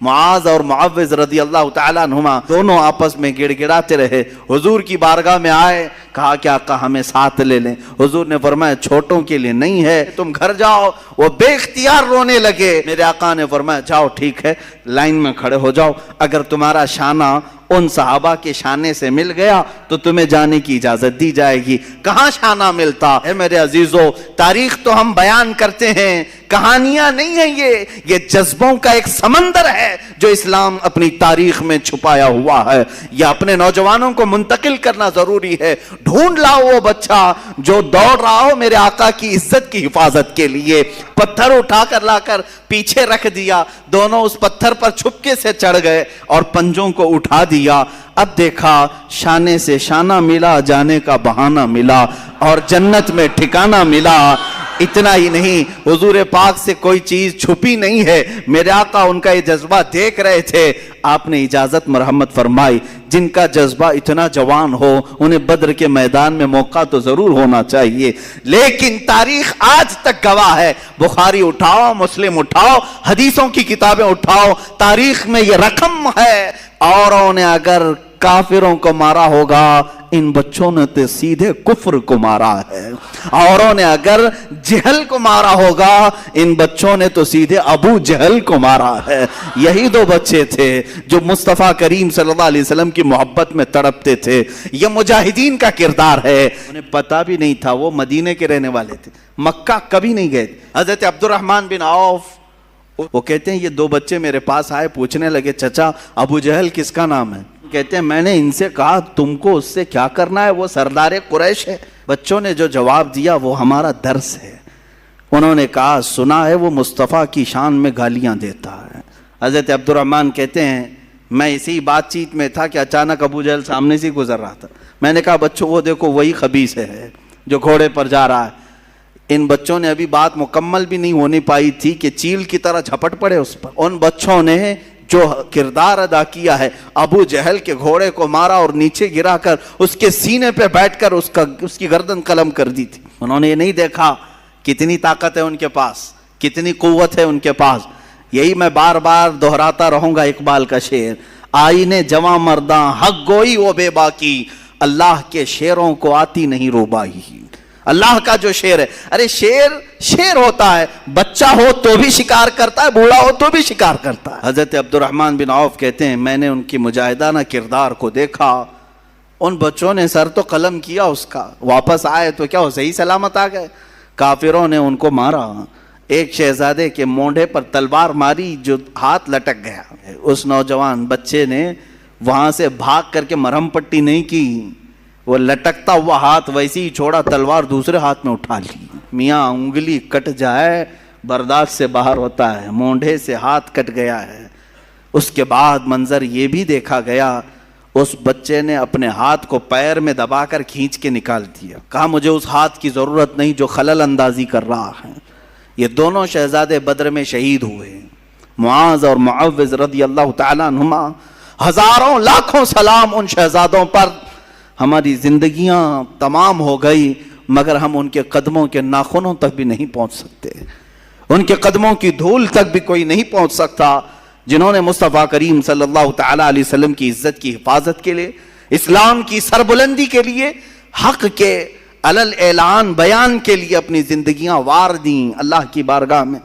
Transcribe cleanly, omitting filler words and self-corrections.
معاذ اور معوذ رضی اللہ تعالیٰ عنہما دونوں آپس میں گڑ گڑاتے رہے، حضور کی بارگاہ میں آئے، کہا کہ آقا ہمیں ساتھ لے لیں۔ حضور نے فرمایا چھوٹوں کے لیے نہیں ہے، تم گھر جاؤ۔ وہ بے اختیار رونے لگے۔ میرے آقا نے فرمایا جاؤ ٹھیک ہے، لائن میں کھڑے ہو جاؤ، اگر تمہارا شانہ ان صحابہ کے شانے سے مل گیا تو تمہیں جانے کی اجازت دی جائے گی۔ کہاں شانہ ملتا ہے میرے عزیزو؟ تاریخ تو ہم بیان کرتے ہیں، کہانیاں نہیں ہیں، یہ جذبوں کا ایک سمندر ہے جو اسلام اپنی تاریخ میں چھپایا ہوا ہے۔ یہ اپنے نوجوانوں کو منتقل کرنا ضروری ہے۔ ڈھونڈ لاؤ وہ بچہ جو دوڑ رہا ہو میرے آقا کی عزت کی حفاظت کے لیے۔ پتھر اٹھا کر لا کر پیچھے رکھ دیا، دونوں اس پتھر پر چھپکے سے چڑھ گئے اور پنجوں کو اٹھا دیا۔ اب دیکھا شانے سے شانہ ملا، جانے کا بہانہ ملا اور جنت میں ٹھکانہ ملا۔ اتنا ہی نہیں، حضور پاک سے کوئی چیز چھپی نہیں ہے، میرے آقا ان کا یہ جذبہ دیکھ رہے تھے۔ آپ نے اجازت مرحمت فرمائی، جن کا جذبہ اتنا جوان ہو انہیں بدر کے میدان میں موقع تو ضرور ہونا چاہیے، لیکن تاریخ آج تک گواہ ہے۔ بخاری اٹھاؤ، مسلم اٹھاؤ، حدیثوں کی کتابیں اٹھاؤ، تاریخ میں یہ رقم ہے۔ اوروں نے اگر کافروں کو مارا ہوگا، ان بچوں نے تو سیدھے کفر کو مارا ہے۔ اوروں نے اگر جہل کو مارا ہوگا، ان بچوں نے تو سیدھے ابو جہل کو مارا ہے۔ یہی دو بچے تھے جو مصطفیٰ کریم صلی اللہ علیہ وسلم کی محبت میں تڑپتے تھے۔ یہ مجاہدین کا کردار ہے۔ انہیں پتہ بھی نہیں تھا وہ مدینے کے رہنے والے تھے، مکہ کبھی نہیں گئے۔ حضرت عبد الرحمن بن عوف وہ کہتے ہیں یہ دو بچے میرے پاس آئے، پوچھنے لگے چچا ابو جہل کس کا نام ہے؟ کہتے ہیں میں نے ان سے کہا تم کو اس سے کیا کرنا ہے، وہ سردار قریش ہے۔ بچوں نے جو جواب دیا وہ ہمارا درس ہے۔ انہوں نے کہا سنا ہے وہ مصطفیٰ کی شان میں گالیاں دیتا ہے۔ حضرت عبد الرحمن کہتے ہیں میں اسی بات چیت میں تھا کہ اچانک ابو جہل سامنے سے گزر رہا تھا۔ میں نے کہا بچوں وہ دیکھو وہی خبیث ہے جو گھوڑے پر جا رہا ہے۔ ان بچوں نے ابھی بات مکمل بھی نہیں ہونی پائی تھی کہ چیل کی طرح جھپٹ پڑے اس پر۔ ان بچوں نے جو کردار ادا کیا ہے، ابو جہل کے گھوڑے کو مارا اور نیچے گرا کر اس کے سینے پہ بیٹھ کر اس کی گردن قلم کر دی تھی۔ انہوں نے یہ نہیں دیکھا کتنی طاقت ہے ان کے پاس، کتنی قوت ہے ان کے پاس۔ یہی میں بار بار دہراتا رہوں گا اقبال کا شعر، آئینے جواں مرداں حق گوئی وہ بے باکی، اللہ کے شعروں کو آتی نہیں روبائی۔ اللہ کا جو شعر ہے، ارے شعر ہوتا ہے، بچہ ہو تو بھی شکار کرتا ہے، بوڑھا ہو تو بھی شکار کرتا ہے۔ حضرت عبد الرحمن بن عوف کہتے ہیں میں نے ان کی مجاہدانہ کردار کو دیکھا۔ ان بچوں نے سر تو قلم کیا اس کا، واپس آئے تو کیا وہ صحیح سلامت آ گئے؟ کافروں نے ان کو مارا۔ ایک شہزادے کے مونڈے پر تلوار ماری جو ہاتھ لٹک گیا۔ اس نوجوان بچے نے وہاں سے بھاگ کر کے مرہم پٹی نہیں کی، وہ لٹکتا ہوا ہاتھ ویسے ہی چھوڑا، تلوار دوسرے ہاتھ میں اٹھا لی۔ میاں انگلی کٹ جائے برداشت سے باہر ہوتا ہے، مونڈے سے ہاتھ کٹ گیا ہے۔ اس کے بعد منظر یہ بھی دیکھا گیا، اس بچے نے اپنے ہاتھ کو پیر میں دبا کر کھینچ کے نکال دیا، کہا مجھے اس ہاتھ کی ضرورت نہیں جو خلل اندازی کر رہا ہے۔ یہ دونوں شہزادے بدر میں شہید ہوئے، معاذ اور معوذ رضی اللہ تعالیٰ عنہما۔ ہزاروں لاکھوں سلام ان شہزادوں پر۔ ہماری زندگیاں تمام ہو گئی مگر ہم ان کے قدموں کے ناخنوں تک بھی نہیں پہنچ سکتے، ان کے قدموں کی دھول تک بھی کوئی نہیں پہنچ سکتا جنہوں نے مصطفیٰ کریم صلی اللہ تعالیٰ علیہ وسلم کی عزت کی حفاظت کے لیے، اسلام کی سربلندی کے لیے، حق کے علل اعلان بیان کے لیے اپنی زندگیاں وار دیں۔ اللہ کی بارگاہ میں